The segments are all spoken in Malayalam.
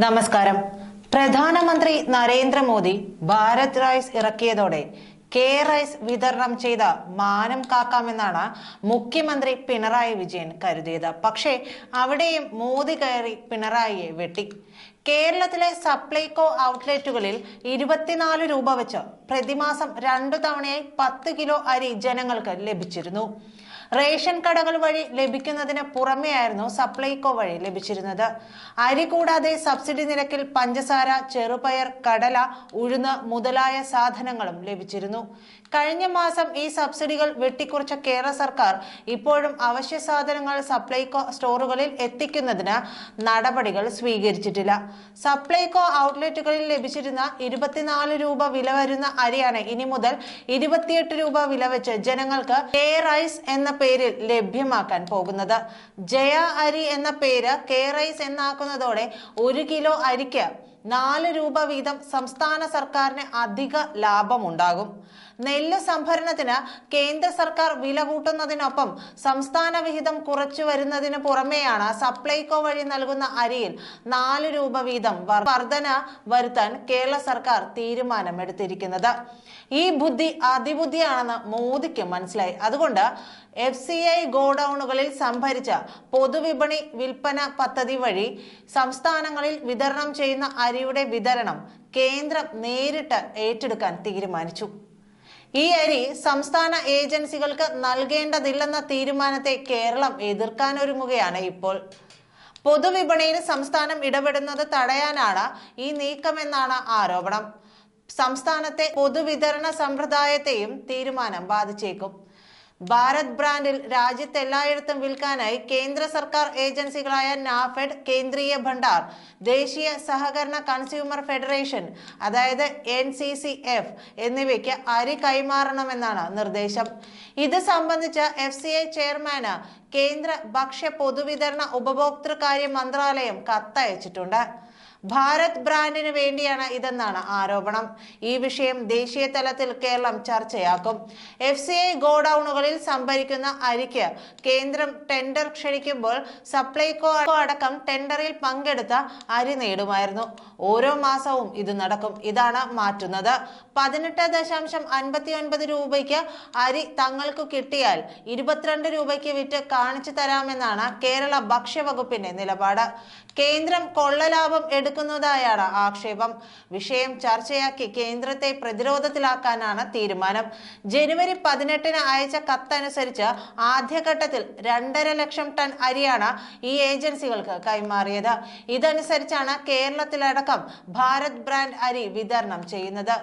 നമസ്കാരം. പ്രധാനമന്ത്രി നരേന്ദ്രമോദി ഭാരത് റൈസ് ഇറക്കിയതോടെ കെ റൈസ് വിതരണം ചെയ്ത മാനം കാക്കാമെന്നാണ് മുഖ്യമന്ത്രി പിണറായി വിജയൻ കരുതിയത്. പക്ഷേ അവിടെയും മോദി കയറി പിണറായിയെ വെട്ടി. കേരളത്തിലെ സപ്ലൈകോ ഔട്ട്ലെറ്റുകളിൽ 24 രൂപ വെച്ച് പ്രതിമാസം 2 തവണയായി 10 കിലോ അരി ജനങ്ങൾക്ക് ലഭിച്ചിരുന്നു. റേഷൻ കടകൾ വഴി ലഭിക്കുന്നതിന് പുറമെയായിരുന്നു സപ്ലൈകോ വഴി ലഭിച്ചിരുന്നത്. അരി കൂടാതെ സബ്സിഡി നിരക്കിൽ പഞ്ചസാര, ചെറുപയർ, കടല, ഉഴുന്ന് മുതലായ സാധനങ്ങളും ലഭിച്ചിരുന്നു. കഴിഞ്ഞ മാസം ഈ സബ്സിഡികൾ വെട്ടിക്കുറച്ച കേരള സർക്കാർ ഇപ്പോഴും അവശ്യ സാധനങ്ങൾ സപ്ലൈകോ സ്റ്റോറുകളിൽ എത്തിക്കുന്നതിന് നടപടികൾ സ്വീകരിച്ചിട്ടില്ല. സപ്ലൈകോ ഔട്ട്ലെറ്റുകളിൽ ലഭിച്ചിരുന്ന 24 രൂപ വില വരുന്ന അരിയാണ് ഇനി മുതൽ 28 രൂപ വില വെച്ച് ജനങ്ങൾക്ക് കെ റൈസ് എന്ന പേരിൽ ലഭ്യമാക്കാൻ പോകുന്നത്. ജയ അരി എന്ന പേര് കെ റൈസ് എന്നാക്കുന്നതോടെ 1 കിലോ അരിക്ക് 4 രൂപ വീതം സംസ്ഥാന സർക്കാരിന് അധിക ലാഭമുണ്ടാകും. നെല്ല് സംഭരണത്തിന് കേന്ദ്ര സർക്കാർ വില കൂട്ടുന്നതിനൊപ്പം സംസ്ഥാന വിഹിതം കുറച്ചു വരുന്നതിന് പുറമെയാണ് സപ്ലൈകോ വഴി നൽകുന്ന അരിയിൽ 4 രൂപ വീതം വർധന വരുത്താൻ കേരള സർക്കാർ തീരുമാനമെടുത്തിരിക്കുന്നത്. ഈ ബുദ്ധി അതിബുദ്ധിയാണെന്ന് മോദിക്ക് മനസ്സിലായി. അതുകൊണ്ട് FCI ഗോഡൌണുകളിൽ സംഭരിച്ച പൊതുവിപണി വിൽപ്പന പദ്ധതി വഴി സംസ്ഥാനങ്ങളിൽ വിതരണം ചെയ്യുന്ന അരിയുടെ വിതരണം കേന്ദ്രം നേരിട്ട് ഏറ്റെടുക്കാൻ തീരുമാനിച്ചു. ഈ അരി സംസ്ഥാന ഏജൻസികൾക്ക് നൽകേണ്ടതില്ലെന്ന തീരുമാനത്തെ കേരളം എതിർക്കാനൊരുങ്ങുകയാണ് ഇപ്പോൾ. പൊതുവിപണിയിൽ സംസ്ഥാനം ഇടപെടുന്നത് തടയാനാണ് ഈ നീക്കമെന്നാണ് ആരോപണം. സംസ്ഥാനത്തെ പൊതുവിതരണ സമ്പ്രദായത്തെയും തീരുമാനം ബാധിച്ചേക്കും. ഭാരത് ബ്രാൻഡിൽ രാജ്യത്തെല്ലായിടത്തും വിൽക്കാനായി കേന്ദ്ര സർക്കാർ ഏജൻസികളായ നാഫെഡ്, കേന്ദ്രീയ ഭണ്ഡാർ, ദേശീയ സഹകരണ കൺസ്യൂമർ ഫെഡറേഷൻ അതായത് NCCF എന്നിവയ്ക്ക് അരി കൈമാറണമെന്നാണ് നിർദ്ദേശം. ഇത് സംബന്ധിച്ച് FCI ചെയർമാന് കേന്ദ്ര ഭക്ഷ്യ പൊതുവിതരണ ഉപഭോക്തൃകാര്യ മന്ത്രാലയം കത്തയച്ചിട്ടുണ്ട്. ഭാരത് ബ്രാൻഡിന് വേണ്ടിയാണ് ഇതെന്നാണ് ആരോപണം. ഈ വിഷയം ദേശീയ തലത്തിൽ കേരളം ചർച്ചയാക്കും. FCI ഗോഡൌണുകളിൽ സംഭരിക്കുന്ന അരിക്ക് കേന്ദ്രം ടെൻഡർ ക്ഷണിക്കുമ്പോൾ സപ്ലൈകോ അടക്കം ടെൻഡറിൽ പങ്കെടുത്ത അരി നേടുമായിരുന്നു. ഓരോ മാസവും ഇത് നടക്കും. ഇതാണ് മാറ്റുന്നത്. 18.59 രൂപയ്ക്ക് അരി തങ്ങൾക്ക് കിട്ടിയാൽ 22 രൂപയ്ക്ക് വിറ്റ് കാണിച്ചു തരാമെന്നാണ് കേരള ഭക്ഷ്യവകുപ്പിന്റെ നിലപാട്. കേന്ദ്രം കൊള്ളലാഭം എടുക്കുന്നതായാണ് ആക്ഷേപം. വിഷയം ചർച്ചയാക്കി കേന്ദ്രത്തെ പ്രതിരോധത്തിലാക്കാനാണ് തീരുമാനം. ജനുവരി 18 അയച്ച കത്തനുസരിച്ച് ആദ്യഘട്ടത്തിൽ 2.5 ലക്ഷം ടൺ അരിയാണ് ഈ ഏജൻസികൾക്ക് കൈമാറിയത്. ഇതനുസരിച്ചാണ് കേരളത്തിലടക്കം ഭാരത് ബ്രാൻഡ് അരി വിതരണം ചെയ്യുന്നത്.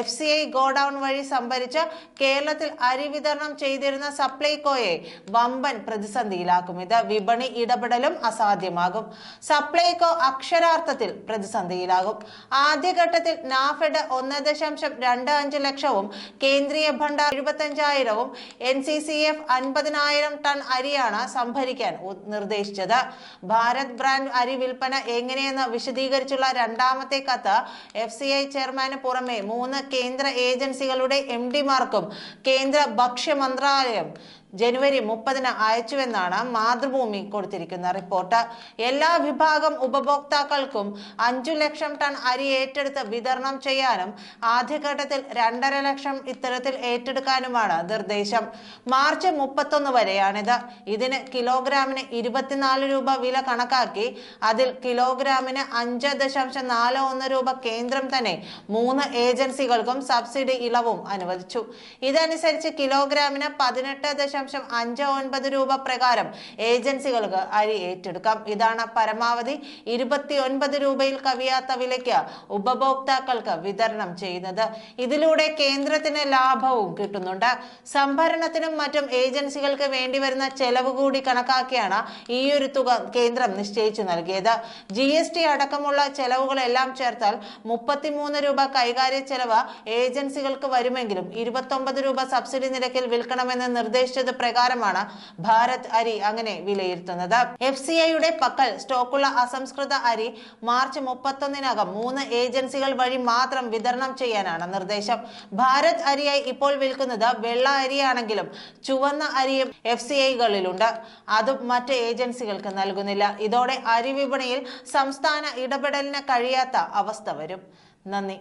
FCI ഗോഡൌൺ വഴി സംഭരിച്ച് കേരളത്തിൽ അരി വിതരണം ചെയ്തിരുന്ന സപ്ലൈകോയെ വമ്പൻ പ്രതിസന്ധിയിലാക്കും. ഇത് വിപണി ഇടപെടലും അസാധ്യമാകും. സപ്ലൈകോ അക്ഷരാർത്ഥത്തിൽ പ്രതിസന്ധിയിലാകും. ആദ്യഘട്ടത്തിൽ നാഫെഡ് 1.25 ലക്ഷവും കേന്ദ്രീയ ഭണ്ഡാർ 75,000വും NCCF 50,000 ടൺ അരിയാണ് സംഭരിക്കാൻ നിർദ്ദേശിച്ചത്. ഭാരത് ബ്രാൻഡ് അരി വിൽപ്പന എങ്ങനെയെന്ന് വിശദീകരിച്ചുള്ള രണ്ടാമത്തെ കത്ത് FCI ചെയർമാന് പുറമെ 3 കേന്ദ്ര ഏജൻസികളുടെ MDമാർക്കും കേന്ദ്ര ഭക്ഷ്യ മന്ത്രാലയം ജനുവരി 30 അയച്ചുവെന്നാണ് മാതൃഭൂമി കൊടുത്തിരിക്കുന്ന റിപ്പോർട്ട്. എല്ലാ വിഭാഗം ഉപഭോക്താക്കൾക്കും 5 ലക്ഷം ടൺ അരി ഏറ്റെടുത്ത് വിതരണം ചെയ്യാനും ആദ്യഘട്ടത്തിൽ 2.5 ലക്ഷം ഇത്തരത്തിൽ ഏറ്റെടുക്കാനുമാണ് നിർദ്ദേശം. മാർച്ച് 31 വരെയാണിത്. ഇതിന് കിലോഗ്രാമിന് 24 രൂപ വില കണക്കാക്കി അതിൽ കിലോഗ്രാമിന് 5.41 രൂപ കേന്ദ്രം തന്നെ 3 ഏജൻസികൾക്കും സബ്സിഡി ഇളവും അനുവദിച്ചു. ഇതനുസരിച്ച് കിലോഗ്രാമിന് 18.59 രൂപ പ്രകാരം ഏജൻസികൾക്ക് അരി ഏറ്റെടുക്കാം. ഇതാണ് പരമാവധി 29 രൂപയിൽ കവിയാത്ത വിലയ്ക്ക് ഉപഭോക്താക്കൾക്ക് വിതരണം ചെയ്യുന്നത്. ഇതിലൂടെ കേന്ദ്രത്തിന് ലാഭവും കിട്ടുന്നുണ്ട്. സംഭരണത്തിനും മറ്റും ഏജൻസികൾക്ക് വേണ്ടിവരുന്ന ചെലവ് കൂടി കണക്കാക്കിയാണ് ഈയൊരു തുക കേന്ദ്രം നിശ്ചയിച്ചു നൽകിയത്. GST അടക്കമുള്ള ചെലവുകളെല്ലാം ചേർത്താൽ 33 രൂപ കൈകാര്യ ചെലവ് ഏജൻസികൾക്ക് വരുമെങ്കിലും 29 രൂപ സബ്സിഡി നിരക്കിൽ വിൽക്കണമെന്ന് നിർദ്ദേശിച്ചത് പ്രകാരമാണ് ഭാരത് അരി അങ്ങനെ വിലയിരുത്തുന്നത്. FCIയുടെ പക്കൽ സ്റ്റോക്കുള്ള അസംസ്കൃത അരി മാർച്ച് 31-നകം 3 ഏജൻസികൾ വഴി മാത്രം വിതരണം ചെയ്യാനാണ് നിർദ്ദേശം. ഭാരത് അരിയായി ഇപ്പോൾ വിൽക്കുന്നത് വെള്ള അരിയാണെങ്കിലും ചുവന്ന അരിയും FCIകളിലുണ്ട്. അതും മറ്റ് ഏജൻസികൾക്ക് നൽകുന്നില്ല. ഇതോടെ അരി വിപണിയിൽ സംസ്ഥാന ഇടപെടലിന് കഴിയാത്ത അവസ്ഥ വരും. നന്ദി.